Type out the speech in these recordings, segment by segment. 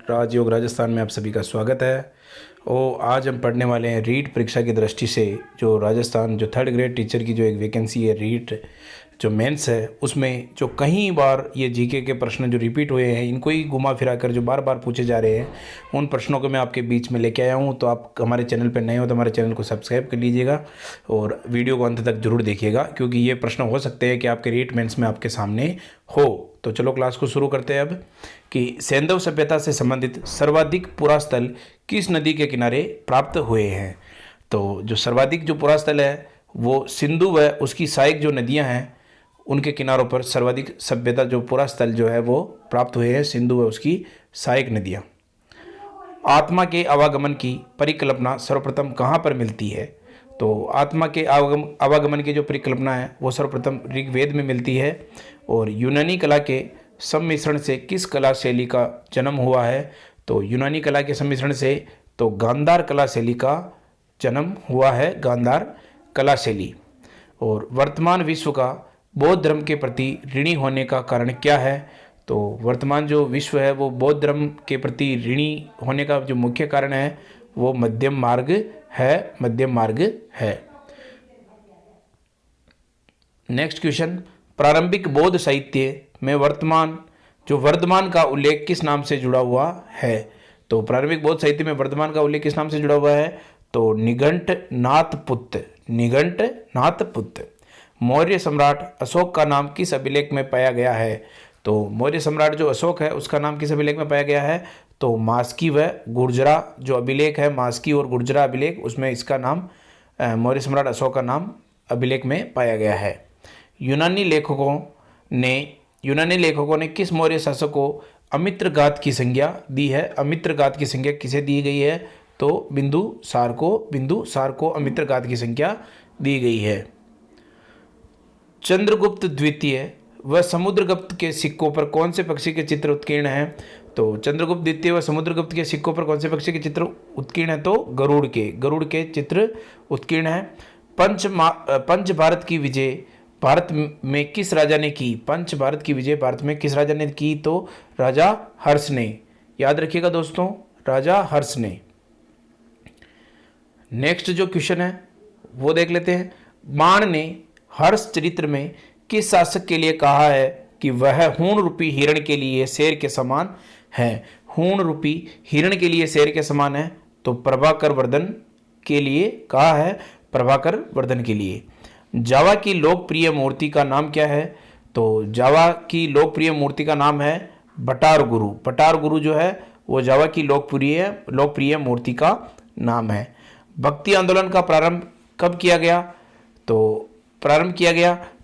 राजयोग राजस्थान में आप सभी का स्वागत है। और आज हम पढ़ने वाले हैं रीट परीक्षा की दृष्टि से जो राजस्थान जो थर्ड ग्रेड टीचर की जो एक वैकेंसी है रीट जो मेंस है, उसमें जो कई बार ये जीके के प्रश्न जो रिपीट हुए हैं, इनको ही घुमा फिरा कर जो बार बार पूछे जा रहे हैं, उन प्रश्नों को मैं आपके बीच में लेके आया हूँ। तो आप हमारे चैनल पर नए हो तो हमारे चैनल को सब्सक्राइब कर लीजिएगा और वीडियो को अंत तक जरूर देखिएगा, क्योंकि ये प्रश्न हो सकते हैं कि आपके रीट मेंस में आपके सामने हो। तो चलो क्लास को शुरू करते हैं अब कि सैंधव सभ्यता से संबंधित सर्वाधिक पुरास्थल किस नदी के किनारे प्राप्त हुए हैं। तो जो सर्वाधिक जो पुरास्थल है वो सिंधु व उसकी सहायक जो नदियां हैं उनके किनारों पर सर्वाधिक सभ्यता जो पुरास्थल जो है वो प्राप्त हुए हैं, सिंधु व उसकी सहायक नदियां। आत्मा के आवागमन की परिकल्पना सर्वप्रथम कहाँ पर मिलती है। तो आत्मा के आवागमन की जो परिकल्पना है वो सर्वप्रथम ऋग्वेद में मिलती है। और यूनानी कला के सम्मिश्रण से किस कला शैली का जन्म हुआ है। तो यूनानी कला के सम्मिश्रण से तो गांधार कला शैली का जन्म हुआ है, गांधार कला शैली। और वर्तमान विश्व का बौद्ध धर्म के प्रति ऋणी होने का कारण क्या है। तो वर्तमान जो विश्व है वो बौद्ध धर्म के प्रति ऋणी होने का जो मुख्य कारण है वो मध्यम मार्ग है, मध्यम मार्ग है। नेक्स्ट क्वेश्चन, प्रारंभिक बौद्ध साहित्य में वर्धमान का उल्लेख किस नाम से जुड़ा हुआ है। तो प्रारंभिक बौद्ध साहित्य में वर्धमान का उल्लेख किस नाम से जुड़ा हुआ है। तो निघंटनाथपुत्त, निघंटनाथपुत्त। मौर्य सम्राट अशोक का नाम किस अभिलेख में पाया गया है। तो मौर्य सम्राट जो अशोक है उसका नाम किस अभिलेख में पाया गया है। तो मास्की व गुर्जरा जो अभिलेख है, मास्की और गुर्जरा अभिलेख, उसमें इसका नाम मौर्य सम्राट अशोक का नाम अभिलेख में पाया गया है। यूनानी लेखकों ने किस मौर्य शासक को अमित्रघात की संज्ञा दी है। अमित्रघात की संज्ञा किसे दी गई है। तो बिंदुसार को अमित्रघात की संज्ञा दी गई है। चंद्रगुप्त द्वितीय व समुद्रगुप्त के सिक्कों पर कौन से पक्षी के चित्र उत्कीर्ण हैं। तो चंद्रगुप्त द्वितीय व समुद्रगुप्त के सिक्कों पर कौन से पक्षी के चित्र उत्कीर्ण है। तो गरुड़ के चित्र उत्कीर्ण है। पंच भारत की विजय भारत में किस राजा ने की। पंच भारत की विजय भारत में किस राजा ने की। तो राजा हर्ष ने, याद रखिएगा दोस्तों, राजा हर्ष ने। नेक्स्ट जो क्वेश्चन है वो देख लेते हैं। बाण ने हर्ष चरित्र में किस शासक के लिए कहा है कि वह हूण रूपी हिरण के लिए शेर के समान है। हूण रूपी हिरण के लिए शेर के समान है। तो प्रभाकर वर्धन के लिए कहा है, प्रभाकर वर्धन के लिए। जावा की लोकप्रिय मूर्ति का नाम क्या है। तो जावा की लोकप्रिय मूर्ति का नाम है भटार गुरु। भटार गुरु जो है वो जावा की लोकप्रिय मूर्ति का नाम है। भक्ति आंदोलन का प्रारंभ कब किया गया।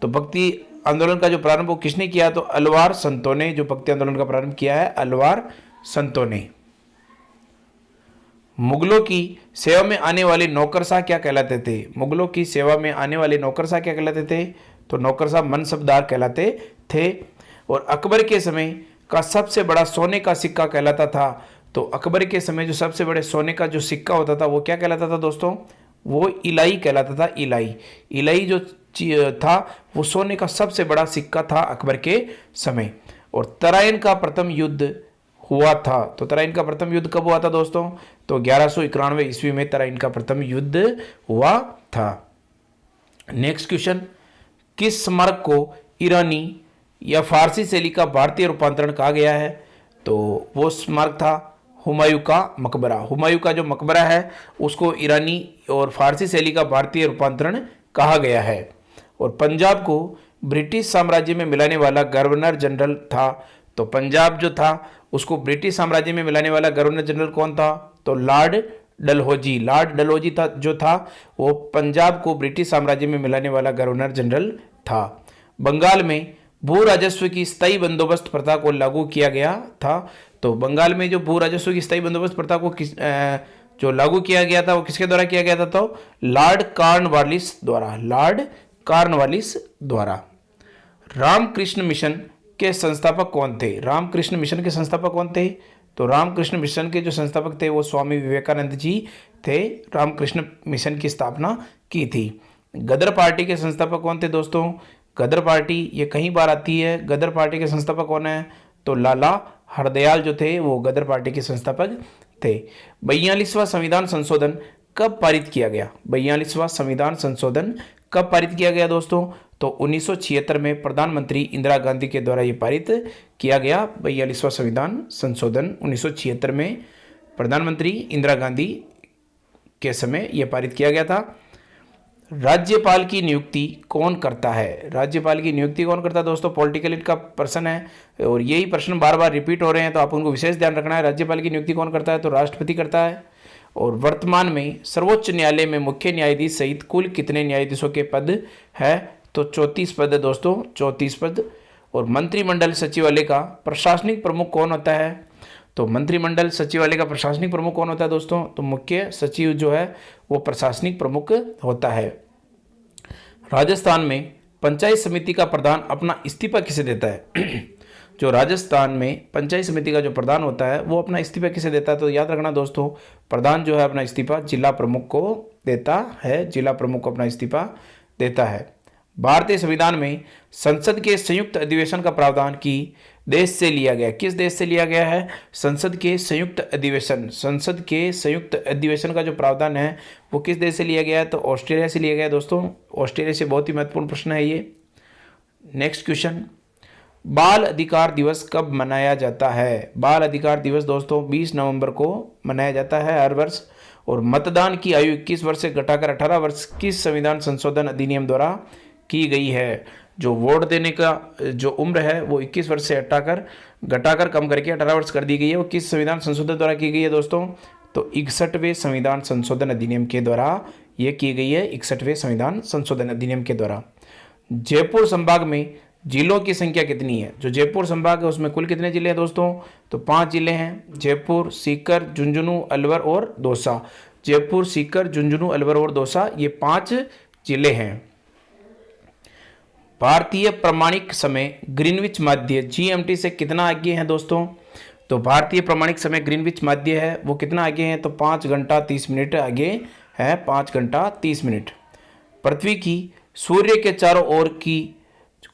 तो भक्ति आंदोलन का जो प्रारंभ वो किसने किया। तो अलवार संतों ने जो भक्ति आंदोलन का प्रारंभ किया है, अलवार संतों ने। मुगलों की सेवा में आने वाले नौकरशाह क्या कहलाते थे। मुगलों की सेवा में आने वाले नौकरशाह क्या कहलाते थे। तो नौकरशाह मनसबदार कहलाते थे। और अकबर के समय का सबसे बड़ा सोने का सिक्का कहलाता था। तो अकबर के समय जो सबसे बड़े सोने का जो सिक्का होता था वो क्या कहलाता था दोस्तों, वो इलाई कहलाता था। इलाई जो था वो सोने का सबसे बड़ा सिक्का था अकबर के समय। और तराइन का प्रथम युद्ध हुआ था। तो तराइन का प्रथम युद्ध कब हुआ था दोस्तों। तो 1191 ईस्वी में तराइन का प्रथम युद्ध हुआ था। नेक्स्ट क्वेश्चन, किस स्मारक को ईरानी या फारसी शैली का भारतीय रूपांतरण कहा गया है। तो वो स्मारक था हुमायूं का मकबरा। हुमायूं का जो मकबरा है उसको ईरानी और फारसी शैली का भारतीय रूपांतरण कहा गया है। और पंजाब को ब्रिटिश साम्राज्य में मिलाने वाला गवर्नर जनरल था। तो पंजाब जो था उसको ब्रिटिश साम्राज्य में मिलाने वाला गवर्नर जनरल कौन था। तो लॉर्ड डलहौजी था जो था वो पंजाब को ब्रिटिश साम्राज्य में मिलाने वाला गवर्नर जनरल था। बंगाल में भू राजस्व की स्थायी बंदोबस्त प्रथा को लागू किया गया था। तो बंगाल में जो भू राजस्व की स्थायी बंदोबस्त प्रथा को जो लागू किया गया था वो किसके द्वारा किया गया था। तो लॉर्ड कॉर्नवालिस द्वारा। रामकृष्ण मिशन के संस्थापक कौन थे। रामकृष्ण मिशन के संस्थापक कौन थे। तो रामकृष्ण मिशन के जो संस्थापक थे वो स्वामी विवेकानंद जी थे। रामकृष्ण मिशन की स्थापना की थी। गदर पार्टी के संस्थापक कौन थे दोस्तों। गदर पार्टी ये कई बार आती है। गदर पार्टी के संस्थापक कौन है। तो लाला हरदयाल जो थे वो गदर पार्टी के संस्थापक थे। 42वां संविधान संशोधन कब पारित किया गया? 42वां संविधान संशोधन कब पारित किया गया दोस्तों? तो 1976 में प्रधानमंत्री इंदिरा गांधी के द्वारा ये पारित किया गया। 42वां संविधान संशोधन 1976 में प्रधानमंत्री इंदिरा गांधी के समय यह पारित किया गया था। राज्यपाल की नियुक्ति कौन करता है? राज्यपाल की नियुक्ति कौन करता है दोस्तों? पॉलिटिकल का प्रश्न है और यही प्रश्न बार बार रिपीट हो रहे हैं, तो आप उनको विशेष ध्यान रखना है। राज्यपाल की नियुक्ति कौन करता है? तो राष्ट्रपति करता है। और वर्तमान में सर्वोच्च न्यायालय में मुख्य न्यायाधीश सहित कुल कितने न्यायाधीशों के पद है? तो 34 पद है दोस्तों, 34 पद। और मंत्रिमंडल सचिवालय का प्रशासनिक प्रमुख कौन होता है? तो मंत्रिमंडल सचिवालय का प्रशासनिक प्रमुख कौन होता है दोस्तों? तो मुख्य सचिव जो है वो प्रशासनिक प्रमुख होता है। राजस्थान में पंचायत समिति का प्रधान अपना इस्तीफा किसे देता है? जो राजस्थान में पंचायत समिति का जो प्रधान होता है वो अपना इस्तीफा किसे देता है? तो याद रखना दोस्तों, प्रधान जो है अपना इस्तीफा जिला प्रमुख को देता है, जिला प्रमुख को अपना इस्तीफा देता है। भारतीय संविधान में संसद के संयुक्त अधिवेशन का प्रावधान की देश से लिया गया, किस देश से लिया गया है? संसद के संयुक्त अधिवेशन, संसद के संयुक्त अधिवेशन का जो प्रावधान है वो किस देश से लिया गया है? तो ऑस्ट्रेलिया से लिया गया है दोस्तों। ऑस्ट्रेलिया से बहुत ही महत्वपूर्ण प्रश्न है ये। नेक्स्ट क्वेश्चन, बाल अधिकार दिवस कब मनाया जाता है? बाल अधिकार दिवस दोस्तों 20 नवंबर को मनाया जाता है हर वर्ष। और मतदान की आयु 21 वर्ष से घटाकर 18 वर्ष किस संविधान संशोधन अधिनियम द्वारा की गई है? जो वोट देने का जो उम्र है वो 21 वर्ष से घटाकर कम करके 18 वर्ष कर दी गई है। वो किस संविधान संशोधन द्वारा की गई है दोस्तों? तो 61वें संविधान संशोधन अधिनियम के द्वारा ये की गई है, 61वें संविधान संशोधन अधिनियम के द्वारा। जयपुर संभाग में जिलों की संख्या कितनी है? जो जयपुर संभाग है उसमें कुल कितने जिले हैं दोस्तों? तो 5 जिले हैं, जयपुर, सीकर, झुंझुनू, अलवर और दौसा। जयपुर, सीकर, झुंझुनू, अलवर और दौसा, ये 5 जिले हैं। भारतीय प्रमाणिक समय ग्रीनविच माध्य जीएमटी से कितना आगे है दोस्तों? तो भारतीय प्रमाणिक समय ग्रीनविच माध्य है वो कितना आगे है? तो 5 घंटा 30 मिनट आगे है, 5 घंटा 30 मिनट। पृथ्वी की सूर्य के चारों ओर की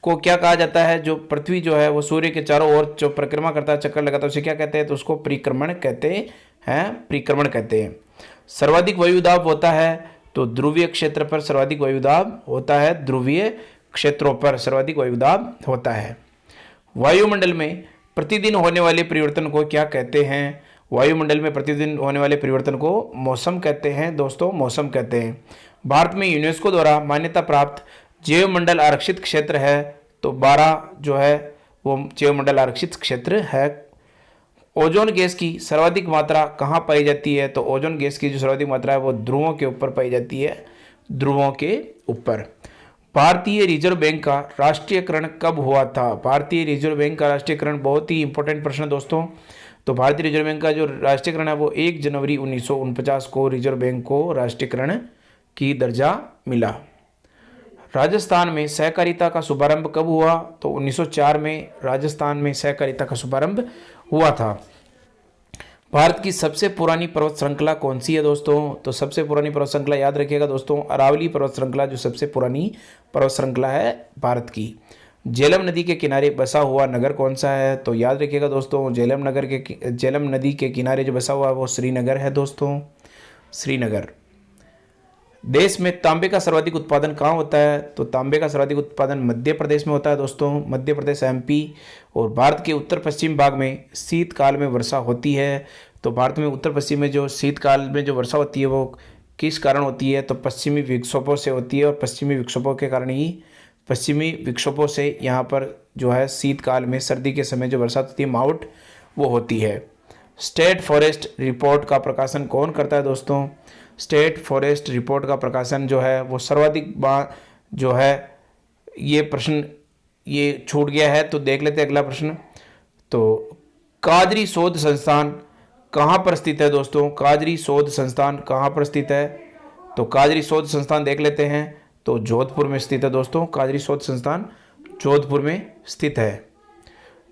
को क्या कहा जाता है? जो पृथ्वी जो है वो सूर्य के चारों ओर जो परिक्रमा करता है, चक्कर लगाता है, उसे क्या कहते हैं? तो उसको परिक्रमण कहते हैं, परिक्रमण कहते हैं। सर्वाधिक वायुदाब होता है तो ध्रुवीय क्षेत्र पर सर्वाधिक वायुदाब होता है, ध्रुवीय क्षेत्रों पर सर्वाधिक वायुदाब होता है। वायुमंडल में प्रतिदिन होने वाले परिवर्तन को क्या कहते हैं? वायुमंडल में प्रतिदिन होने वाले परिवर्तन को मौसम कहते हैं दोस्तों, मौसम कहते हैं। भारत में यूनेस्को द्वारा मान्यता प्राप्त जैव मंडल आरक्षित क्षेत्र है तो 12 जो है वो जैव मंडल आरक्षित क्षेत्र है। ओजोन गैस की सर्वाधिक मात्रा कहाँ पाई जाती है? तो ओजोन गैस की जो सर्वाधिक मात्रा है वो ध्रुवों के ऊपर पाई जाती है, ध्रुवों के ऊपर। भारतीय रिजर्व बैंक का राष्ट्रीयकरण कब हुआ था? भारतीय रिजर्व बैंक का राष्ट्रीयकरण बहुत ही इंपॉर्टेंट प्रश्न है दोस्तों। तो भारतीय रिजर्व बैंक का जो राष्ट्रीयकरण है वो 1 जनवरी 1949 को रिजर्व बैंक को राष्ट्रीयकरण की दर्जा मिला। राजस्थान में सहकारिता का शुभारंभ कब हुआ? तो 1904 में राजस्थान में सहकारिता का शुभारंभ हुआ था। भारत की सबसे पुरानी पर्वत श्रृंखला कौन सी है दोस्तों? तो सबसे पुरानी पर्वत श्रृंखला याद रखिएगा दोस्तों, अरावली पर्वत श्रृंखला जो सबसे पुरानी पर्वत श्रृंखला है भारत की। झेलम नदी के किनारे बसा हुआ नगर कौन सा है? तो याद रखिएगा दोस्तों, झेलम नदी के किनारे जो बसा हुआ है वो श्रीनगर है दोस्तों, श्रीनगर। देश में तांबे का सर्वाधिक उत्पादन कहाँ होता है? तो तांबे का सर्वाधिक उत्पादन मध्य प्रदेश में होता है दोस्तों, मध्य प्रदेश, एमपी। और भारत के उत्तर पश्चिम भाग में शीतकाल में वर्षा होती है। तो भारत में उत्तर पश्चिम में जो शीतकाल में जो वर्षा होती है वो किस कारण होती है? तो पश्चिमी विक्षोभों से होती है। और पश्चिमी विक्षोभों के कारण ही, पश्चिमी विक्षोभों से यहाँ पर जो है शीतकाल में सर्दी के समय जो वर्षा होती है माउट वो होती है। स्टेट फॉरेस्ट रिपोर्ट का प्रकाशन कौन करता है दोस्तों? स्टेट फॉरेस्ट रिपोर्ट का प्रकाशन जो है वो सर्वाधिक बार जो है, ये प्रश्न ये छूट गया है तो देख लेते हैं अगला प्रश्न। तो काजरी शोध संस्थान कहाँ पर स्थित है दोस्तों? काजरी शोध संस्थान कहाँ पर स्थित है? तो काजरी शोध संस्थान देख लेते हैं, तो जोधपुर में स्थित है दोस्तों, काजरी शोध संस्थान जोधपुर में स्थित है।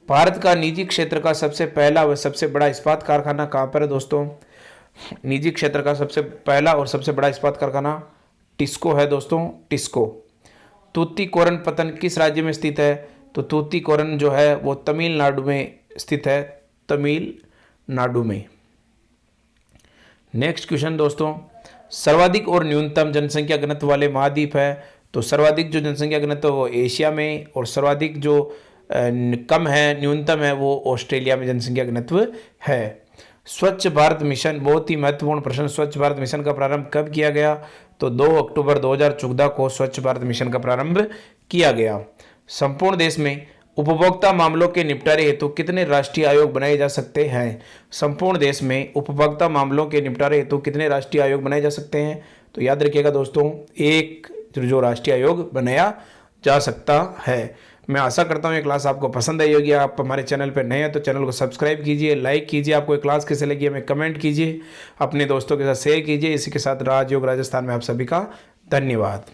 भारत का निजी क्षेत्र का सबसे पहला व सबसे बड़ा इस्पात कारखाना कहाँ पर है दोस्तों? निजी क्षेत्र का सबसे पहला और सबसे बड़ा इस्पात कारखाना टिस्को है दोस्तों, टिस्को। तूतीकोरन पत्तन किस राज्य में स्थित है? तो तूतीकोरन जो है वो तमिलनाडु में स्थित है? तमिलनाडु में। नेक्स्ट क्वेश्चन दोस्तों, सर्वाधिक और न्यूनतम जनसंख्या घनत्व वाले महाद्वीप है? तो सर्वाधिक जो जनसंख्या घनत्व वो एशिया में, और सर्वाधिक जो कम है, न्यूनतम है, वो ऑस्ट्रेलिया में जनसंख्या घनत्व है। स्वच्छ भारत मिशन, बहुत ही महत्वपूर्ण प्रश्न, स्वच्छ भारत मिशन का प्रारंभ कब किया गया? तो 2 अक्टूबर 2014 को स्वच्छ भारत मिशन का प्रारंभ किया गया। संपूर्ण देश में उपभोक्ता मामलों के निपटारे हेतु कितने राष्ट्रीय आयोग बनाए जा सकते हैं? संपूर्ण देश में उपभोक्ता मामलों के निपटारे हेतु कितने राष्ट्रीय आयोग बनाए जा सकते हैं? तो याद रखिएगा दोस्तों, एक जो राष्ट्रीय आयोग बनाया जा सकता है। मैं आशा करता हूँ ये क्लास आपको पसंद आई होगी। आप हमारे चैनल पर नए हैं तो चैनल को सब्सक्राइब कीजिए, लाइक कीजिए, आपको ये क्लास कैसे लगी हमें कमेंट कीजिए, अपने दोस्तों के साथ शेयर कीजिए। इसी के साथ राजयोग राजस्थान में आप सभी का धन्यवाद।